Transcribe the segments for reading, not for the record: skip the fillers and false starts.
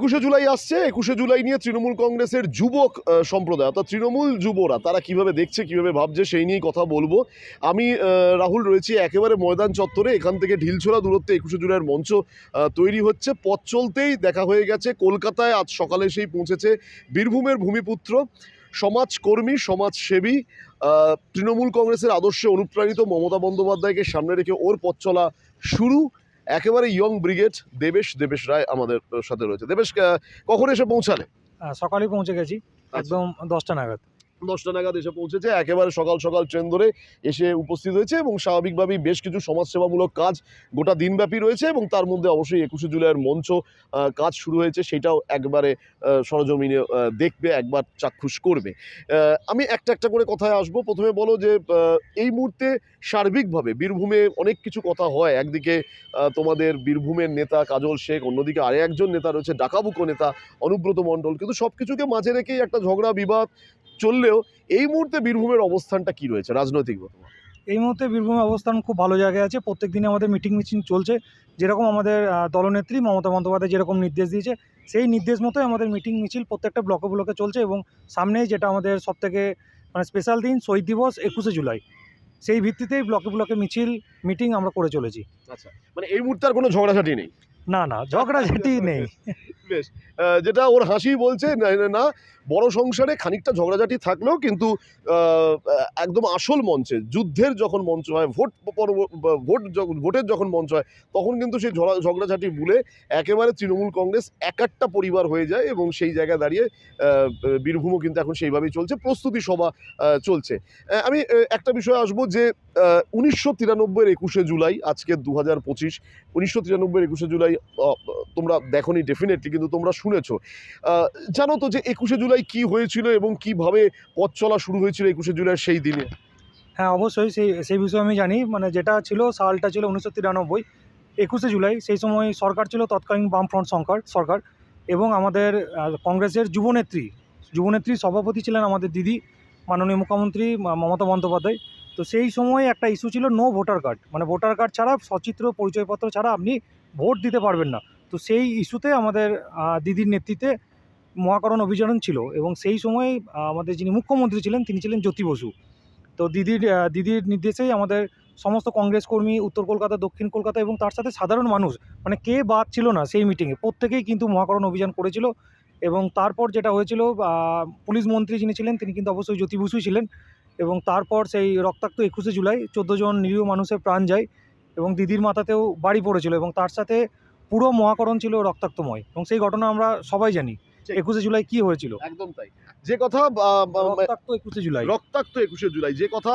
21শে জুলাই আসছে। 21শে জুলাই নিয়ে তৃণমূল কংগ্রেসের যুবক সম্প্রদায় অর্থাৎ তৃণমূল যুবরা তারা কিভাবে দেখছে, কিভাবে ভাবছে, সেই নিয়েই কথা বলবো। আমি রাহুল রয়েছি একেবারে ময়দান চত্বরে। এখান থেকে ঢিলছোড়া দূরত্বে 21শে জুলাইয়ের মঞ্চ তৈরি হচ্ছে। পথ চলতেই দেখা হয়ে গেছে কলকাতায় আজ সকালে এসেই পৌঁছেছে বীরভূমের ভূমিপুত্র, সমাজকর্মী, সমাজসেবী, তৃণমূল কংগ্রেসের আদর্শে অনুপ্রাণিত মমতা বন্দ্যোপাধ্যায়কে সামনে রেখে ওর পথ চলা শুরু। একেবারে ইয়ং ব্রিগেড দেবেশ রায় আমাদের সাথে রয়েছে। দেবেশ, কখন এসে পৌঁছালে? সকালে পৌঁছে গেছি, একদম 10টা নাগাদ। 10টা নাগাদ এসে পৌঁছেছে, একেবারে সকাল সকাল ট্রেন ধরে এসে উপস্থিত হয়েছে এবং স্বাভাবিকভাবেই বেশ কিছু সমাজসেবামূলক কাজ গোটা দিনব্যাপী রয়েছে এবং তার মধ্যে অবশ্যই 21শে জুলাইয়ের মঞ্চ কাজ শুরু হয়েছে, সেটাও একবারে সরজমিনে দেখবে, একবার চাক্ষুষ করবে। আমি একটা করে কথায় আসবো। প্রথমে বলো যে এই মুহূর্তে সার্বিকভাবে বীরভূমে অনেক কিছু কথা হয়। একদিকে তোমাদের বীরভূমের নেতা কাজল শেখ, অন্যদিকে আরে একজন নেতা রয়েছে ডাকাবুকো নেতা অনুব্রত মণ্ডল, কিন্তু সব কিছুকে মাঝে রেখেই একটা ঝগড়া বিবাদ চললেও এই মুহূর্তে বীরভূমের অবস্থানটা কি রয়েছে রাজনৈতিকভাবে? এই মুহূর্তে বীরভূমের অবস্থান খুব ভালো জায়গায় আছে। প্রত্যেক দিনে আমাদের মিটিং মিছিল চলছে, যেরকম আমাদের দলনেত্রী মমতা বন্দ্যোপাধ্যায় যেরকম নির্দেশ দিয়েছে সেই নির্দেশ মতোই আমাদের মিটিং মিছিল প্রত্যেকটা ব্লকে চলছে। এবং সামনেই যেটা আমাদের সবথেকে স্পেশাল দিন শহীদ দিবস 21শে জুলাই, সেই ভিত্তিতেই ব্লকে মিছিল মিটিং আমরা করে চলেছি। আচ্ছা, মানে এই মুহূর্তে আর কোনো ঝগড়াঝাটি নেই? না, ঝগড়াঝাটি নেই। বেশ, যেটা ওর হাসি বলছে না, বড় সংসারে খানিকটা ঝগড়াঝাটি থাকলেও কিন্তু একদম আসল মঞ্চে যুদ্ধের যখন মঞ্চ হয়, ভোটের যখন মঞ্চ হয়, তখন কিন্তু সেই ঝগড়াঝাটি ভুলে একেবারে তৃণমূল কংগ্রেস একটা পরিবার হয়ে যায় এবং সেই জায়গায় দাঁড়িয়ে বীরভূমও কিন্তু এখন সেইভাবেই চলছে, প্রস্তুতি সভা চলছে। আমি একটা বিষয়ে আসবো যে 1993-এর 21শে জুলাই, আজকে 2025, 1993-এর 21শে জুলাই তোমরা দেখোনি ডেফিনেটলি, কিন্তু তোমরা শুনেছো। জানো তো যে 21শে জুলাই কি হয়েছিল এবং কিভাবে পথ চলা শুরু হয়েছিল 21শে জুলাইয়ের সেই দিনে? হ্যাঁ, অবশ্যই সেই বিষয়ে আমি জানি। যেটা ছিল, সালটা ছিল 1993, 21শে জুলাই। সেই সময় সরকার ছিল তৎকালীন বামফ্রন্ট সরকার এবং আমাদের কংগ্রেসের যুবনেত্রী সভাপতি ছিলেন আমাদের দিদি মাননীয় মুখ্যমন্ত্রী মমতা বন্দ্যোপাধ্যায়। তো সেই সময় একটা ইস্যু ছিল no voter card, voter card ছাড়া, সচিত্র পরিচয়পত্র ছাড়া আপনি ভোট দিতে পারবেন না। তো সেই ইস্যুতে আমাদের দিদির নেতৃত্বে মহাকরণ অভিযান ছিল এবং সেই সময় আমাদের যিনি মুখ্যমন্ত্রী ছিলেন তিনি ছিলেন জ্যোতি বসু। তো দিদির নির্দেশেই আমাদের সমস্ত কংগ্রেস কর্মী উত্তর কলকাতা, দক্ষিণ কলকাতা এবং তার সাথে সাধারণ মানুষ, কে বাদ ছিল না সেই মিটিংয়ে, প্রত্যেকেই কিন্তু মহাকরণ অভিযান করেছিল। এবং তারপর যেটা হয়েছিল, পুলিশ মন্ত্রী যিনি ছিলেন তিনি কিন্তু অবশ্যই জ্যোতি বসুই ছিলেন। এবং তারপর সেই রক্তাক্ত 21শে জুলাই 14 জন নিরীহ মানুষের প্রাণ যায় এবং দিদির মাথাতেও বাড়ি পড়েছিল এবং তার সাথে পুরো মহাকরণ ছিল রক্তাক্তময়। এবং সেই ঘটনা আমরা সবাই জানি 21শে জুলাই কি হয়েছিল। একদম তাই। যে কথা রক্তাক্ত 21শে জুলাই, যে কথা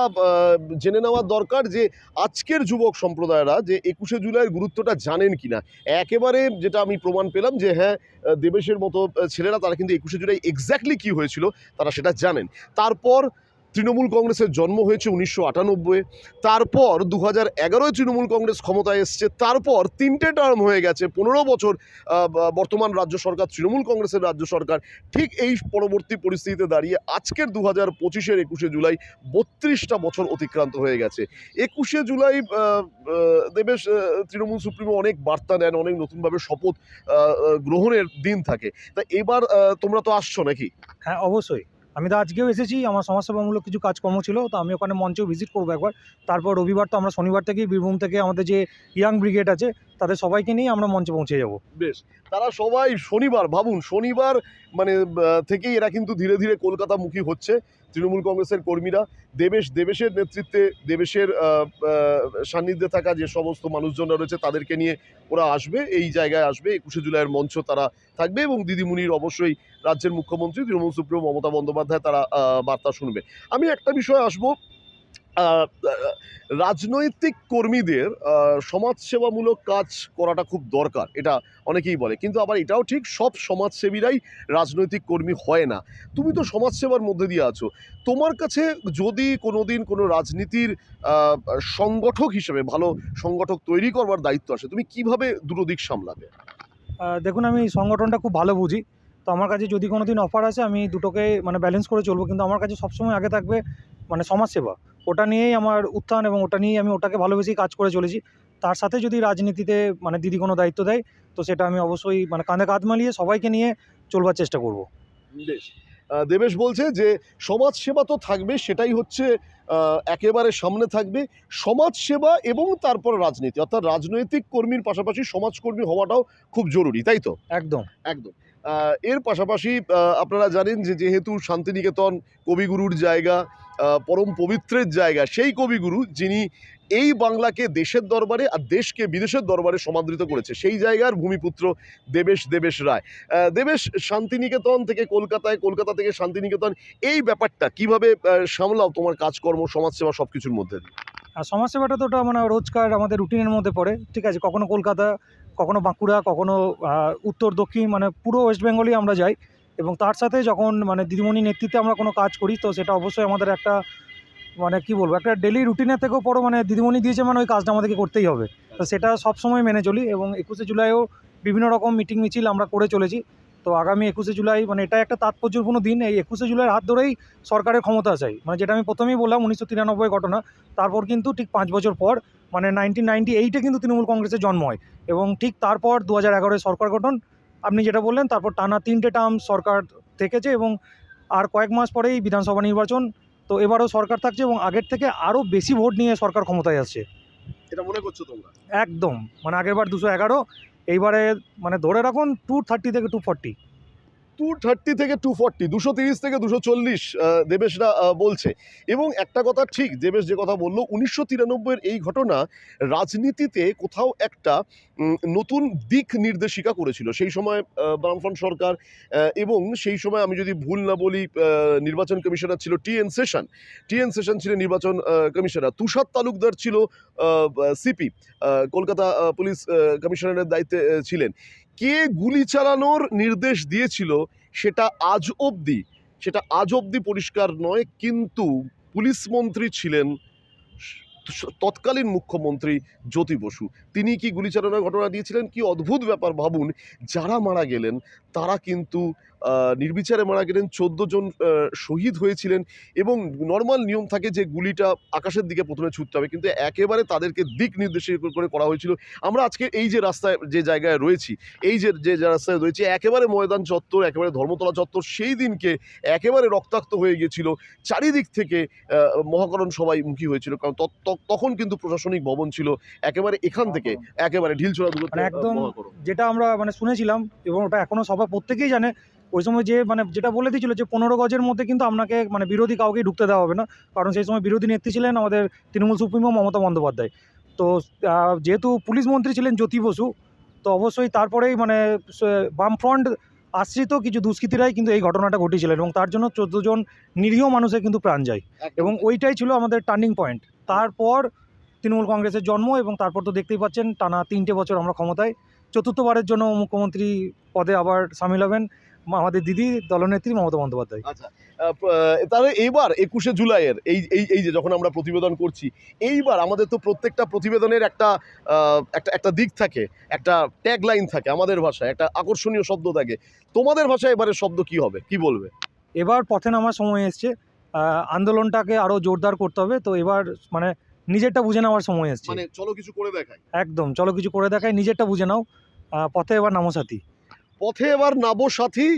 জেনে নেওয়ার দরকার যে আজকের যুবক সম্প্রদায়রা যে 21শে জুলাইয়ের গুরুত্বটা জানেন কিনা। একেবারে যেটা আমি প্রমাণ পেলাম যে হ্যাঁ, দেবেশের মতো ছেলেরা তারা কিন্তু 21শে জুলাই এক্স্যাক্টলি কি হয়েছিল তারা সেটা জানেন। তারপর তৃণমূল কংগ্রেসের জন্ম হয়েছে 1998, তারপর 2011-এ তৃণমূল কংগ্রেস ক্ষমতায় এসছে, তারপর 3টে টার্ম হয়ে গেছে, 15 বছর বর্তমান রাজ্য সরকার তৃণমূল কংগ্রেসের রাজ্য সরকার। ঠিক এই পরবর্তী পরিস্থিতিতে দাঁড়িয়ে আজকের 2025-এর 21শে জুলাই 32টা বছর অতিক্রান্ত হয়ে গেছে। 21শে জুলাই দেবেশ, তৃণমূল সুপ্রিমো অনেক বার্তা নেন, অনেক নতুনভাবে শপথ গ্রহণের দিন থাকে। তা এবার তোমরা তো আসছো নাকি? হ্যাঁ, অবশ্যই। আমি তো আজকেও এসেছি, আমার সমাজসেবামূলক কিছু কাজকর্ম ছিল, তো আমি ওখানে মঞ্চেও ভিজিট করবো একবার। তারপর রবিবার তো আমরা শনিবার থেকেই বীরভূম থেকে আমাদের যে ইয়াং ব্রিগেড আছে তাদের সবাইকে নিয়ে আমরা মঞ্চে পৌঁছে যাব। বেশ, তারা সবাই শনিবার, ভাবুন শনিবার থেকেই এরা কিন্তু ধীরে ধীরে কলকাতামুখী হচ্ছে তৃণমূল কংগ্রেসের কর্মীরা। দেবেশের নেতৃত্বে, দেবেশের সান্নিধ্যে থাকা যে সমস্ত মানুষজনরা রয়েছে তাদেরকে নিয়ে ওরা আসবে, এই জায়গায় আসবে, 21শে জুলাইয়ের মঞ্চ তারা থাকবে এবং দিদিমণির অবশ্যই রাজ্যের মুখ্যমন্ত্রী তৃণমূল সুপ্রিমো মমতা বন্দ্যোপাধ্যায় তারা বার্তা শুনবে। আমি একটা বিষয়ে আসবো, রাজনৈতিক কর্মীদের সমাজসেবামূলক কাজ করাটা খুব দরকার, এটা অনেকেই বলে, কিন্তু আবার এটাও ঠিক সব সমাজসেবীরাই রাজনৈতিক কর্মী হয় না। তুমি তো সমাজসেবার মধ্যে দিয়ে আছো, তোমার কাছে যদি কোনোদিন কোনো রাজনীতির সংগঠক হিসেবে ভালো সংগঠক তৈরি করবার দায়িত্ব আসে, তুমি কিভাবে দুটো দিক সামলাবে? দেখুন, আমি সংগঠনটা খুব ভালো বুঝি, তো আমার কাছে যদি কোনো দিন অফার আসে আমি দুটোকে ব্যালেন্স করে চলবো, কিন্তু আমার কাছে সবসময় আগে থাকবে সমাজসেবা। ওটা নিয়েই আমার উত্থান এবং ওটা নিয়েই আমি ওটাকে ভালোবেসেই কাজ করে চলেছি। তার সাথে যদি রাজনীতিতে মানে দিদি কোনো দায়িত্ব দেয়, তো সেটা আমি অবশ্যই মানে কাঁধে কাঁধ মিলিয়ে সবাইকে নিয়ে চলবার চেষ্টা করব। বেশ। দেবেশ বলছে যে সমাজসেবা তো থাকবে, সেটাই হচ্ছে একেবারে সামনে থাকবে। সমাজসেবা এবং তারপর রাজনীতি, অর্থাৎ রাজনৈতিক কর্মীর পাশাপাশি সমাজকর্মী হওয়াটাও খুব জরুরি, তাই তো? একদম। একদম। এর পাশাপাশি আপনারা জানেন যে যেহেতু শান্তিনিকেতন কবিগুরুর জায়গা, পরম পবিত্রের জায়গা, সেই কবিগুরু যিনি এই বাংলাকে দেশের দরবারে আর দেশকে বিদেশের দরবারে সমাদৃত করেছে, সেই জায়গার ভূমিপুত্র দেবেশ রায়। দেবেশ, শান্তিনিকেতন থেকে কলকাতায়, কলকাতা থেকে শান্তিনিকেতন, এই ব্যাপারটা কিভাবে সামলাও তোমার কাজকর্ম, সমাজসেবা সব কিছুর মধ্যে দিয়ে? আর সমাজসেবাটা তো ওটা মানে রোজকার আমাদের রুটিনের মধ্যে পড়ে, ঠিক আছে? কখনো কলকাতা, কখনো বাঁকুড়া, কখনো উত্তর দক্ষিণ, মানে পুরো ওয়েস্ট বেঙ্গলই আমরা যাই। এবং তার সাথে যখন মানে দিদিমণির নেতৃত্বে আমরা কোনো কাজ করি, তো সেটা অবশ্যই আমাদের একটা মানে কী বলবো, একটা ডেলি রুটিনের থেকেও বড়, মানে দিদিমণি দিয়েছে মানে ওই কাজটা আমাদেরকে করতেই হবে। তো সেটা সবসময় মেনে চলি এবং 21শে জুলাইও বিভিন্ন রকম মিটিং মিছিল আমরা করে চলেছি। তো আগামী 21শে জুলাই মানে এটা একটা তাৎপর্যপূর্ণ দিন। এই 21শে জুলাইয়ের হাত ধরেই সরকারের ক্ষমতা চাই, মানে যেটা আমি প্রথমেই বললাম 1993 ঘটনা। তারপর কিন্তু ঠিক 5 বছর পর মানে 1998-এ কিন্তু তৃণমূল কংগ্রেসের জন্ম হয় এবং ঠিক তারপর 2011-এ সরকার গঠন। আপনি যেটা বললেন, তারপর টানা 3টে টার্ম সরকার থেকেছে এবং আর কয়েক মাস পরেই বিধানসভা নির্বাচন। তো এবারও সরকার থাকছে এবং আগের থেকে আরও বেশি ভোট নিয়ে সরকার ক্ষমতায় আসছে। এটা মনে করছো তোমরা? একদম, মানে আগেরবার 211, এইবারে মানে ধরে রাখুন 230 থেকে 240। 230 থেকে 240, 230 থেকে 240 দেবেশরা বলছে। এবং একটা কথা ঠিক, দেবেশ যে কথা বলল, 1993-এর এই ঘটনা রাজনীতিতে কোথাও একটা নতুন দিক নির্দেশিকা করেছিল। সেই সময় বামফ্রন্ট সরকার, এবং সেই সময় আমি যদি ভুল না বলি নির্বাচন কমিশনার ছিল টি.এন. সেশন ছিলেন নির্বাচন কমিশনার। তুষার তালুকদার ছিল সিপি, কলকাতা পুলিশ কমিশনারের দায়িত্বে ছিলেন। কে গুলি চালানোর নির্দেশ দিয়েছিল সেটা আজ অবধি পরিষ্কার নয়, কিন্তু পুলিশ মন্ত্রী ছিলেন তৎকালীন মুখ্যমন্ত্রী জ্যোতি বসু। তিনি কি গুলি চালানোর ঘটনা দিয়েছিলেন? কি অদ্ভুত ব্যাপার ভাবুন, যারা মারা গেলেন তারা কিন্তু নির্বিচারে মারা গেলেন, 14 জন শহীদ হয়েছিলেন। এবং নর্মাল নিয়ম থাকে যে গুলিটা আকাশের দিকে প্রথমে ছুটতে হবে, কিন্তু একেবারে তাদেরকে দিক নির্দেশিত করে করা হয়েছিল। আমরা আজকে এই যে রাস্তায় যে জায়গায় রয়েছি, এই যে রাস্তায় রয়েছি, একেবারে ময়দান চত্বর, একেবারে ধর্মতলা চত্বর, সেই দিনকে একেবারে রক্তাক্ত হয়ে গেছিল। চারিদিক থেকে মহাকরণ সবাই মুখী হয়েছিল, কারণ তখন কিন্তু প্রশাসনিক ভবন ছিল একেবারে এখান থেকে একেবারে ঢিলছোড়া দূরত্বে মানে একদম মহাকরণ। যেটা আমরা মানে শুনেছিলাম এবং ওটা এখনও সবাই প্রত্যেকেই জানে, ওই সময় যে মানে যেটা বলে দিয়েছিল যে 15 গজের মধ্যে কিন্তু আপনাকে মানে বিরোধী কাউকেই ঢুকতে দেওয়া হবে না, কারণ সেই সময় বিরোধী নেত্রী ছিলেন আমাদের তৃণমূল সুপ্রিমো মমতা বন্দ্যোপাধ্যায়। তো যেহেতু পুলিশ মন্ত্রী ছিলেন জ্যোতি বসু, তো অবশ্যই তারপরেই মানে বামফ্রন্ট আশ্রিত কিছু দুষ্কৃতীরাই কিন্তু এই ঘটনাটা ঘটিয়েছিলেন এবং তার জন্য 14 জন নিরীহ মানুষের কিন্তু প্রাণ যায় এবং ওইটাই ছিল আমাদের টার্নিং পয়েন্ট। তারপর তৃণমূল কংগ্রেসের জন্ম এবং তারপর তো দেখতেই পাচ্ছেন টানা 3টে বছর আমরা ক্ষমতায়। চতুর্থবারের জন্য মুখ্যমন্ত্রী পদে আবার সামিল হবেন আমাদের দিদি দলনেত্রী মমতা বন্দ্যোপাধ্যায়। আচ্ছা, তাহলে এইবার 21শে জুলাইয়ের এই যে যখন আমরা প্রতিবেদন করছি, এইবার আমাদের তো প্রত্যেকটা প্রতিবেদনের একটা দিক থাকে, একটা ট্যাগলাইন থাকে, আমাদের ভাষায় একটা আকর্ষণীয় শব্দ থাকে। তোমাদের ভাষায় এবারের শব্দ কি হবে, কি বলবে? এবার পথে নামার সময় এসছে, আন্দোলনটাকে আরও জোরদার করতে হবে। তো এবার মানে নিজেরটা বুঝে নেওয়ার সময় এসছে। মানে চলো কিছু করে দেখাই। একদম, চলো কিছু করে দেখাই, নিজেরটা বুঝে নাও। পথে এবার নামো সাথী। পথে এবার নাবো সাথী,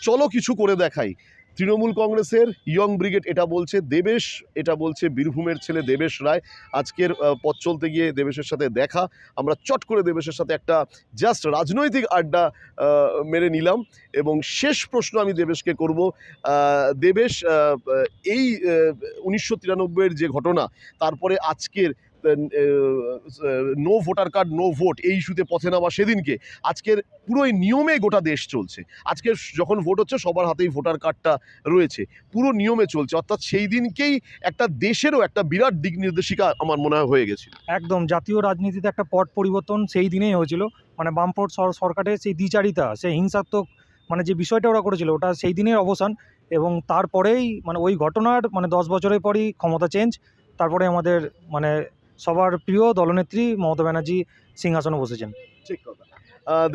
চলো কিছু করে দেখাই। তৃণমূল কংগ্রেসের ইয়ং ব্রিগেড এটা বলছে, দেবেশ এটা বলছে, বীরভূমের ছেলে দেবেশ রায়। আজকের পথ চলতে গিয়ে দেবেশের সাথে দেখা, আমরা চট করে দেবেশের সাথে একটা জাস্ট রাজনৈতিক আড্ডা মেরে নিলাম। এবং শেষ প্রশ্ন আমি দেবেশকে করব। দেবেশ, এই 1993-এর যে ঘটনা, তারপরে আজকের no voter card no vote এই ইস্যুতে পথে নামা সেদিনকে, আজকের পুরো এই নিয়মে গোটা দেশ চলছে। আজকের যখন ভোট হচ্ছে সবার হাতেই ভোটার কার্ডটা রয়েছে, পুরো নিয়মে চলছে, অর্থাৎ সেই দিনকেই একটা দেশেরও একটা বিরাট দিক নির্দেশিকা আমার মনে হয় হয়ে গেছিল। একদম, জাতীয় রাজনীতিতে একটা পট পরিবর্তন সেই দিনেই হয়েছিল। মানে বামফ্রন্ট সরকারের সেই দ্বিচারিতা, সেই হিংসাত্মক মানে যে বিষয়টা ওরা করেছিল, ওটা সেই দিনের অবসান। এবং তারপরেই মানে ওই ঘটনার মানে 10 বছরের পরই ক্ষমতা চেঞ্জ। তারপরে আমাদের মানে সবার প্রিয় দলনেত্রী মমতা ব্যানার্জি সিংহাসনে বসেছেন। ঠিক কথা।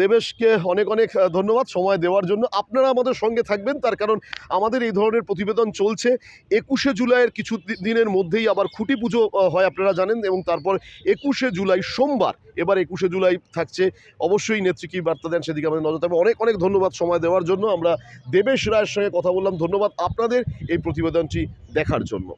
দেবেশকে অনেক অনেক ধন্যবাদ সময় দেওয়ার জন্য। আপনারা আমাদের সঙ্গে থাকবেন, তার কারণ আমাদের এই ধরনের প্রতিবেদন চলছে। 21শে জুলাইয়ের কিছু দিনের মধ্যেই আবার খুঁটি পুজো হয় আপনারা জানেন, এবং তারপর 21শে জুলাই সোমবার, এবার 21শে জুলাই থাকছে। অবশ্যই নেত্রী কী বার্তা দেন সেদিকে আমাদের নজর থাকবে। অনেক অনেক ধন্যবাদ সময় দেওয়ার জন্য। আমরা দেবেশ রায়ের সঙ্গে কথা বললাম। ধন্যবাদ আপনাদের এই প্রতিবেদনটি দেখার জন্য।